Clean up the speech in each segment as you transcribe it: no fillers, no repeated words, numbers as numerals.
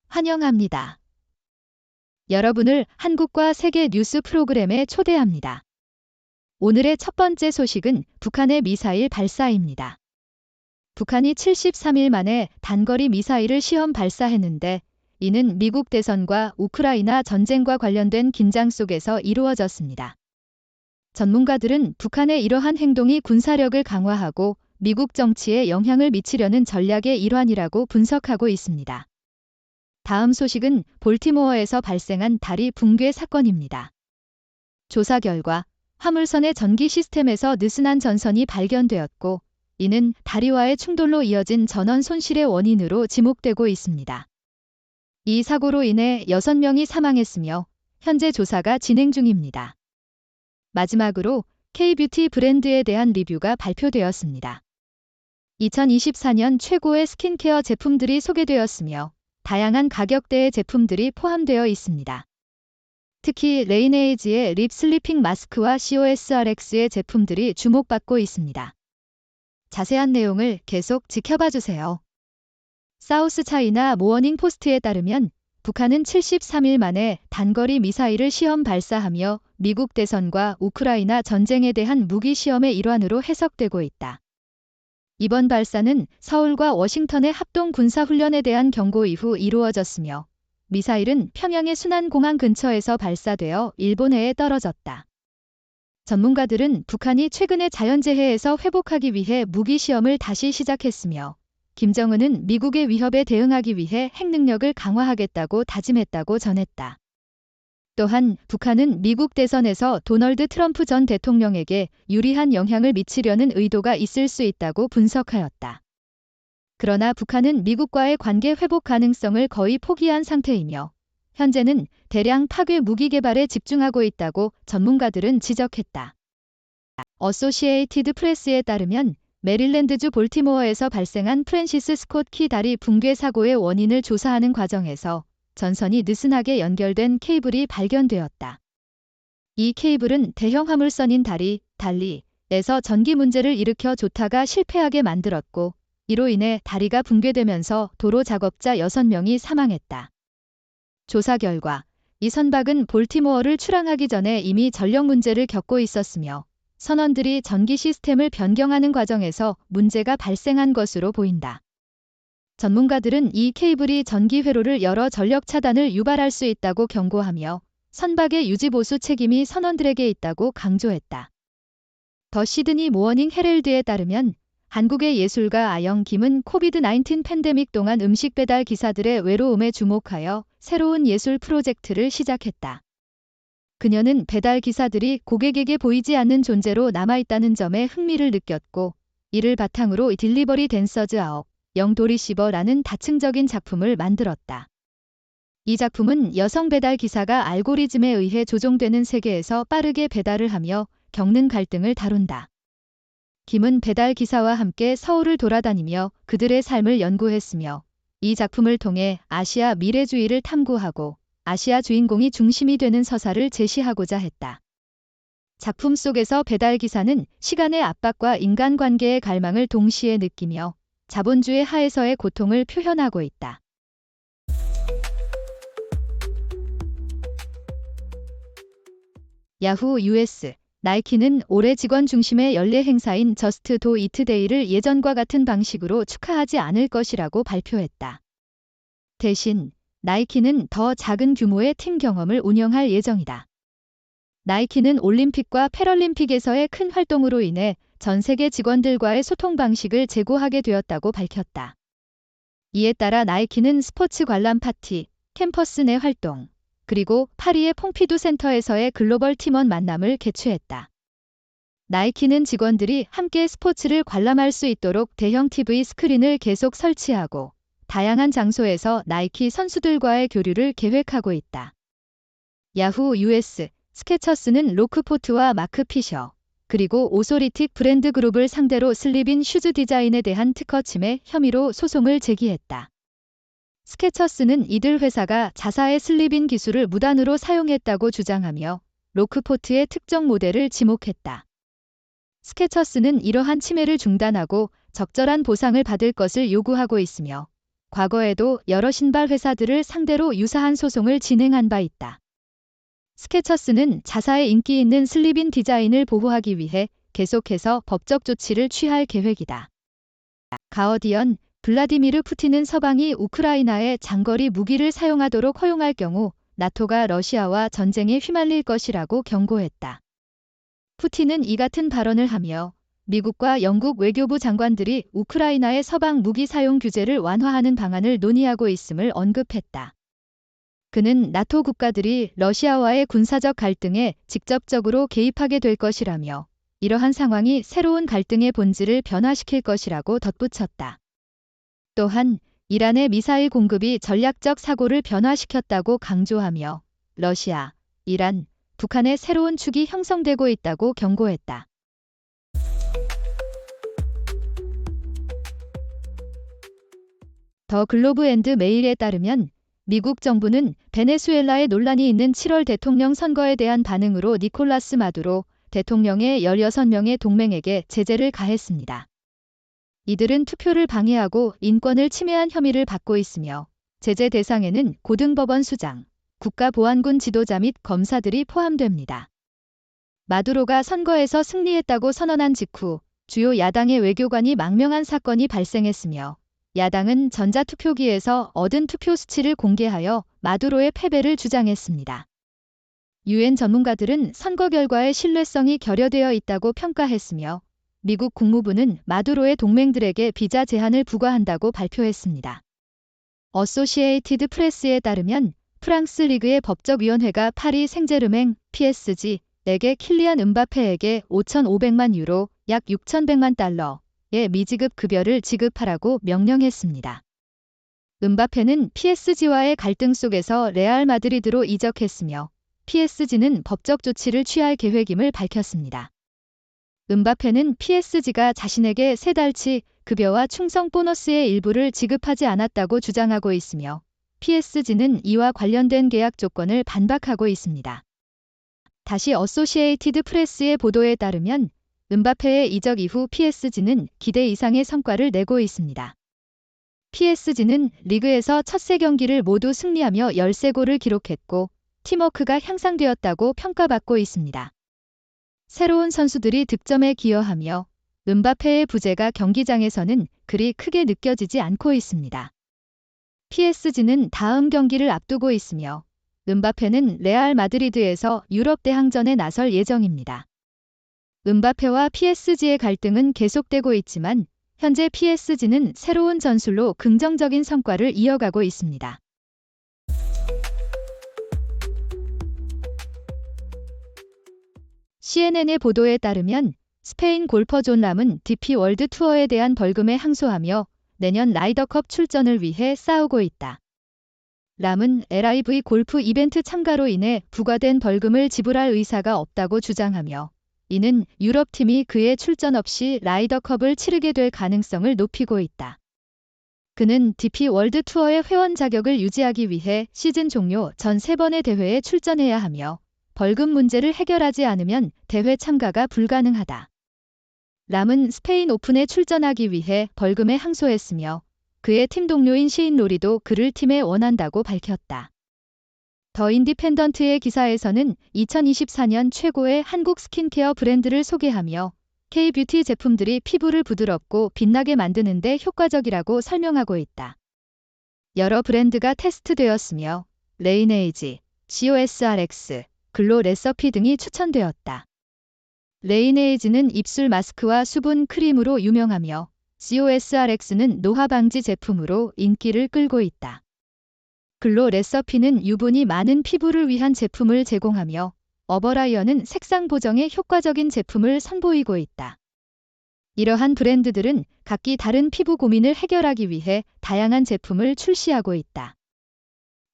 환영합니다. 여러분을 한국과 세계 뉴스 프로그램에 초대합니다. 오늘의 첫 번째 소식은 북한의 미사일 발사입니다. 북한이 73일 만에 단거리 미사일을 시험 발사했는데 이는 미국 대선과 우크라이나 전쟁과 관련된 긴장 속에서 이루어졌습니다. 전문가들은 북한의 이러한 행동이 군사력을 강화하고 미국 정치에 영향을 미치려는 전략의 일환이라고 분석하고 있습니다. 다음 소식은 볼티모어에서 발생한 다리 붕괴 사건입니다. 조사 결과 화물선의 전기 시스템에서 느슨한 전선이 발견되었고 이는 다리와의 충돌로 이어진 전원 손실의 원인으로 지목되고 있습니다. 이 사고로 인해 6명이 사망했으며 현재 조사가 진행 중입니다. 마지막으로 K-뷰티 브랜드에 대한 리뷰가 발표되었습니다. 2024년 최고의 스킨케어 제품들이 소개되었으며 다양한 가격대의 제품들이 포함되어 있습니다. 특히 레이네이지의 립 슬리핑 마스크와 COSRX의 제품들이 주목받고 있습니다. 자세한 내용을 계속 지켜봐 주세요. 사우스 차이나 모어닝 포스트에 따르면 북한은 73일 만에 단거리 미사일을 시험 발사하며 미국 대선과 우크라이나 전쟁에 대한 무기 시험의 일환으로 해석되고 있다. 이번 발사는 서울과 워싱턴의 합동 군사훈련에 대한 경고 이후 이루어졌으며 미사일은 평양의 순안공항 근처에서 발사되어 일본해에 떨어졌다. 전문가들은 북한이 최근에 자연재해에서 회복하기 위해 무기 시험을 다시 시작했으며 김정은은 미국의 위협에 대응하기 위해 핵능력을 강화하겠다고 다짐했다고 전했다. 또한 북한은 미국 대선에서 도널드 트럼프 전 대통령에게 유리한 영향을 미치려는 의도가 있을 수 있다고 분석하였다. 그러나 북한은 미국과의 관계 회복 가능성을 거의 포기한 상태이며 현재는 대량 파괴 무기 개발에 집중하고 있다고 전문가들은 지적했다. 어소시에이티드 프레스에 따르면 메릴랜드주 볼티모어에서 발생한 프랜시스 스콧 키 다리 붕괴 사고의 원인을 조사하는 과정에서 전선이 느슨하게 연결된 케이블이 발견되었다. 이 케이블은 대형 화물선인 달리에서 전기 문제를 일으켜 조타가 실패하게 만들었고 이로 인해 다리가 붕괴되면서 도로 작업자 6명이 사망했다. 조사 결과 이 선박은 볼티모어를 출항하기 전에 이미 전력 문제를 겪고 있었으며 선원들이 전기 시스템을 변경하는 과정에서 문제가 발생한 것으로 보인다. 전문가들은 이 케이블이 전기 회로를 열어 전력 차단을 유발할 수 있다고 경고하며 선박의 유지 보수 책임이 선원들에게 있다고 강조했다. 더 시드니 모어닝 헤럴드에 따르면 한국의 예술가 아영 김은 코비드-19 팬데믹 동안 음식 배달 기사들의 외로움에 주목하여 새로운 예술 프로젝트를 시작했다. 그녀는 배달 기사들이 고객에게 보이지 않는 존재로 남아있다는 점에 흥미를 느꼈고 이를 바탕으로 딜리버리 댄서즈 아웃 영도리시버라는 다층적인 작품을 만들었다. 이 작품은 여성 배달 기사가 알고리즘에 의해 조종되는 세계에서 빠르게 배달을 하며 겪는 갈등을 다룬다. 김은 배달 기사와 함께 서울을 돌아다니며 그들의 삶을 연구했으며 이 작품을 통해 아시아 미래주의를 탐구하고 아시아 주인공이 중심이 되는 서사를 제시하고자 했다. 작품 속에서 배달 기사는 시간의 압박과 인간관계의 갈망을 동시에 느끼며 자본주의 하에서의 고통을 표현하고 있다. 야후 US 나이키는 올해 직원 중심의 연례 행사인 저스트 도 이트 데이를 예전과 같은 방식으로 축하하지 않을 것이라고 발표했다. 대신 나이키는 더 작은 규모의 팀 경험을 운영할 예정이다. 나이키는 올림픽과 패럴림픽에서의 큰 활동으로 인해 전 세계 직원들과의 소통 방식을 제고하게 되었다고 밝혔다. 이에 따라 나이키는 스포츠 관람 파티, 캠퍼스 내 활동, 그리고 파리의 퐁피두 센터에서의 글로벌 팀원 만남을 개최했다. 나이키는 직원들이 함께 스포츠를 관람할 수 있도록 대형 TV 스크린을 계속 설치하고 다양한 장소에서 나이키 선수들과의 교류를 계획하고 있다. 야후 US 스케처스는 로크포트와 마크 피셔, 그리고 오소리틱 브랜드 그룹을 상대로 슬립인 슈즈 디자인에 대한 특허 침해 혐의로 소송을 제기했다. 스케처스는 이들 회사가 자사의 슬립인 기술을 무단으로 사용했다고 주장하며 로크포트의 특정 모델을 지목했다. 스케처스는 이러한 침해를 중단하고 적절한 보상을 받을 것을 요구하고 있으며 과거에도 여러 신발 회사들을 상대로 유사한 소송을 진행한 바 있다. 스케쳐스는 자사의 인기 있는 슬립인 디자인을 보호하기 위해 계속해서 법적 조치를 취할 계획이다. 가어디언, 블라디미르 푸틴은 서방이 우크라이나에 장거리 무기를 사용하도록 허용할 경우 나토가 러시아와 전쟁에 휘말릴 것이라고 경고했다. 푸틴은 이 같은 발언을 하며 미국과 영국 외교부 장관들이 우크라이나의 서방 무기 사용 규제를 완화하는 방안을 논의하고 있음을 언급했다. 그는 나토 국가들이 러시아와의 군사적 갈등에 직접적으로 개입하게 될 것이라며 이러한 상황이 새로운 갈등의 본질을 변화시킬 것이라고 덧붙였다. 또한 이란의 미사일 공급이 전략적 사고를 변화시켰다고 강조하며 러시아, 이란, 북한의 새로운 축이 형성되고 있다고 경고했다. 더 글로브 앤드 메일에 따르면 미국 정부는 베네수엘라에 논란이 있는 7월 대통령 선거에 대한 반응으로 니콜라스 마두로 대통령의 16명의 동맹에게 제재를 가했습니다. 이들은 투표를 방해하고 인권을 침해한 혐의를 받고 있으며 제재 대상에는 고등법원 수장, 국가보안군 지도자 및 검사들이 포함됩니다. 마두로가 선거에서 승리했다고 선언한 직후 주요 야당의 외교관이 망명한 사건이 발생했으며 야당은 전자투표기에서 얻은 투표 수치를 공개하여 마두로의 패배를 주장했습니다. 유엔 전문가들은 선거 결과의 신뢰성이 결여되어 있다고 평가했으며 미국 국무부는 마두로의 동맹들에게 비자 제한을 부과한다고 발표했습니다. 어소시에이티드 프레스에 따르면 프랑스 리그의 법적위원회가 파리 생제르맹 PSG에게 킬리안 음바페에게 5,500만 유로 약 6,100만 달러의 미지급 급여를 지급하라고 명령했습니다. 음바페는 PSG와의 갈등 속에서 레알 마드리드로 이적했으며 PSG는 법적 조치를 취할 계획임을 밝혔습니다. 음바페는 PSG가 자신에게 3달치 급여와 충성 보너스의 일부를 지급하지 않았다고 주장하고 있으며 PSG는 이와 관련된 계약 조건을 반박하고 있습니다. 다시 어소시에이티드 프레스의 보도에 따르면 음바페의 이적 이후 PSG는 기대 이상의 성과를 내고 있습니다. PSG는 리그에서 첫 3경기를 모두 승리하며 13골을 기록했고 팀워크가 향상되었다고 평가받고 있습니다. 새로운 선수들이 득점에 기여하며 음바페의 부재가 경기장에서는 그리 크게 느껴지지 않고 있습니다. PSG는 다음 경기를 앞두고 있으며 음바페는 레알 마드리드에서 유럽 대항전에 나설 예정입니다. 음바페와 PSG의 갈등은 계속되고 있지만 현재 PSG는 새로운 전술로 긍정적인 성과를 이어가고 있습니다. CNN의 보도에 따르면 스페인 골퍼 존 람은 DP 월드 투어에 대한 벌금에 항소하며 내년 라이더컵 출전을 위해 싸우고 있다. 람은 LIV 골프 이벤트 참가로 인해 부과된 벌금을 지불할 의사가 없다고 주장하며 이는 유럽팀이 그의 출전 없이 라이더컵을 치르게 될 가능성을 높이고 있다. 그는 DP 월드 투어의 회원 자격을 유지하기 위해 시즌 종료 전 3번의 대회에 출전해야 하며 벌금 문제를 해결하지 않으면 대회 참가가 불가능하다. 람은 스페인 오픈에 출전하기 위해 벌금에 항소했으며 그의 팀 동료인 시인 로리도 그를 팀에 원한다고 밝혔다. 더 인디펜던트의 기사에서는 2024년 최고의 한국 스킨케어 브랜드를 소개하며 K-뷰티 제품들이 피부를 부드럽고 빛나게 만드는 데 효과적이라고 설명하고 있다. 여러 브랜드가 테스트되었으며 레이네이지, COSRX, 글로 레서피 등이 추천되었다. 레이네이지는 입술 마스크와 수분 크림으로 유명하며 COSRX는 노화 방지 제품으로 인기를 끌고 있다. 글로 레서피는 유분이 많은 피부를 위한 제품을 제공하며 어버라이어는 색상 보정에 효과적인 제품을 선보이고 있다. 이러한 브랜드들은 각기 다른 피부 고민을 해결하기 위해 다양한 제품을 출시하고 있다.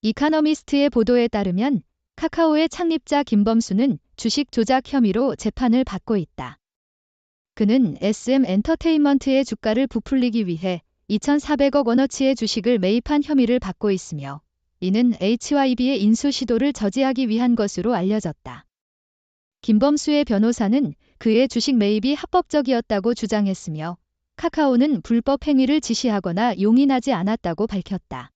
이카너미스트의 보도에 따르면 카카오의 창립자 김범수는 주식 조작 혐의로 재판을 받고 있다. 그는 SM 엔터테인먼트의 주가를 부풀리기 위해 2,400억 원어치의 주식을 매입한 혐의를 받고 있으며 이는 HYB의 인수 시도를 저지하기 위한 것으로 알려졌다. 김범수의 변호사는 그의 주식 매입이 합법적이었다고 주장했으며 카카오는 불법 행위를 지시하거나 용인하지 않았다고 밝혔다.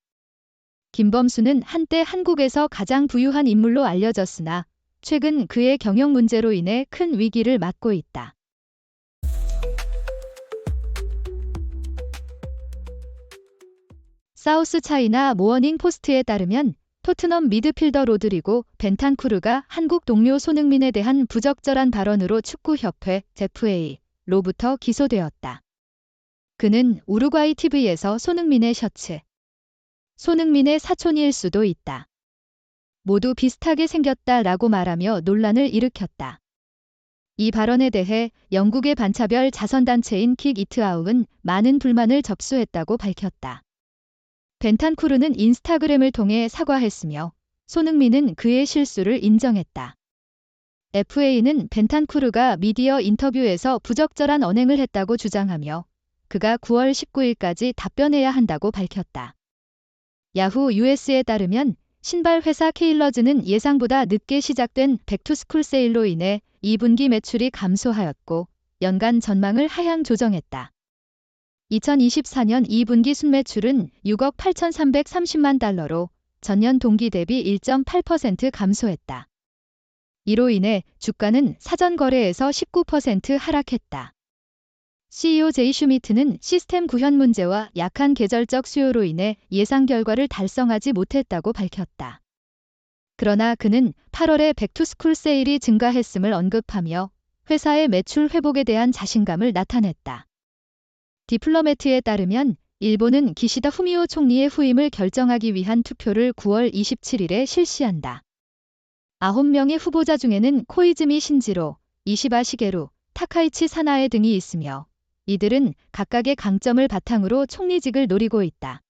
김범수는 한때 한국에서 가장 부유한 인물로 알려졌으나 최근 그의 경영 문제로 인해 큰 위기를 맞고 있다. 사우스 차이나 모어닝 포스트에 따르면 토트넘 미드필더 로드리고 벤탄쿠르가 한국 동료 손흥민에 대한 부적절한 발언으로 축구협회 FA로부터 기소되었다. 그는 우루과이 TV에서 손흥민의 셔츠, 손흥민의 사촌일 수도 있다. 모두 비슷하게 생겼다라고 말하며 논란을 일으켰다. 이 발언에 대해 영국의 반차별 자선단체인 킥 이트 아웃은 많은 불만을 접수했다고 밝혔다. 벤탄쿠르는 인스타그램을 통해 사과했으며 손흥민은 그의 실수를 인정했다. FA는 벤탄쿠르가 미디어 인터뷰에서 부적절한 언행을 했다고 주장하며 그가 9월 19일까지 답변해야 한다고 밝혔다. 야후 US에 따르면 신발 회사 케일러즈는 예상보다 늦게 시작된 백투스쿨 세일로 인해 2분기 매출이 감소하였고 연간 전망을 하향 조정했다. 2024년 2분기 순매출은 6억 8,330만 달러로 전년 동기 대비 1.8% 감소했다. 이로 인해 주가는 사전 거래에서 19% 하락했다. CEO 제이 슈미트는 시스템 구현 문제와 약한 계절적 수요로 인해 예상 결과를 달성하지 못했다고 밝혔다. 그러나 그는 8월에 백투스쿨 세일이 증가했음을 언급하며 회사의 매출 회복에 대한 자신감을 나타냈다. 디플로매트에 따르면 일본은 기시다 후미오 총리의 후임을 결정하기 위한 투표를 9월 27일에 실시한다. 9명의 후보자 중에는 코이즈미 신지로, 이시바 시게루, 타카이치 사나에 등이 있으며 이들은 각각의 강점을 바탕으로 총리직을 노리고 있다.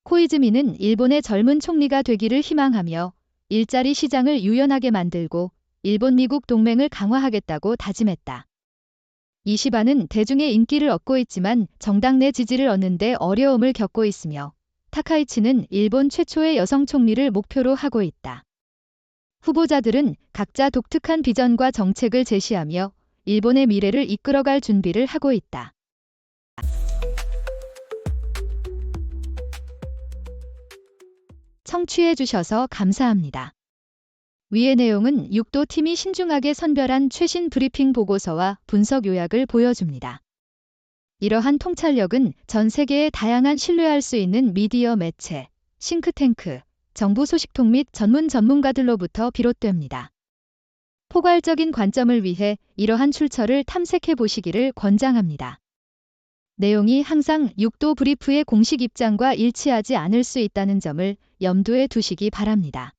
코이즈미는 일본의 젊은 총리가 되기를 희망하며 일자리 시장을 유연하게 만들고 일본-미국 동맹을 강화하겠다고 다짐했다. 이시바는 대중의 인기를 얻고 있지만 정당 내 지지를 얻는 데 어려움을 겪고 있으며 타카이치는 일본 최초의 여성 총리를 목표로 하고 있다. 후보자들은 각자 독특한 비전과 정책을 제시하며 일본의 미래를 이끌어갈 준비를 하고 있다. 청취해주셔서 감사합니다. 위의 내용은 육도 팀이 신중하게 선별한 최신 브리핑 보고서와 분석 요약을 보여줍니다. 이러한 통찰력은 전 세계의 다양한 신뢰할 수 있는 미디어 매체, 싱크탱크, 정부 소식통 및 전문가들로부터 비롯됩니다. 포괄적인 관점을 위해 이러한 출처를 탐색해 보시기를 권장합니다. 내용이 항상 육도 브리프의 공식 입장과 일치하지 않을 수 있다는 점을 염두에 두시기 바랍니다.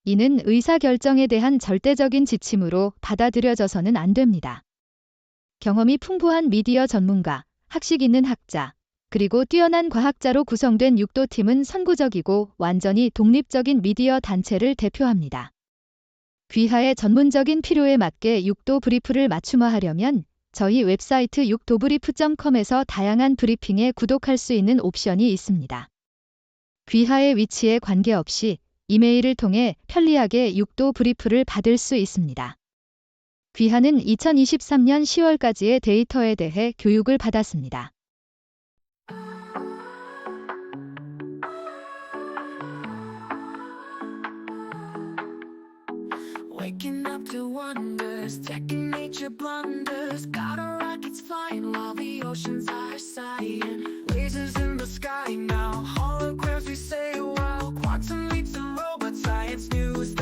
이는 의사결정에 대한 절대적인 지침으로 받아들여져서는 안 됩니다. 경험이 풍부한 미디어 전문가, 학식 있는 학자, 그리고 뛰어난 과학자로 구성된 육도팀은 선구적이고 완전히 독립적인 미디어 단체를 대표합니다. 귀하의 전문적인 필요에 맞게 육도 브리프를 맞춤화하려면 저희 웹사이트 육도브리프.com에서 다양한 브리핑에 구독할 수 있는 옵션이 있습니다. 귀하의 위치에 관계없이 이메일을 통해 편리하게 육도 브리프를 받을 수 있습니다. 귀하는 2023년 10월까지의 데이터에 대해 교육을 받았습니다. Waking up to wonders, checking nature blunders. Got our rockets flying while the oceans are sighing. Lasers in the sky now, holograms we say wow. Quantum leaps and robot science news.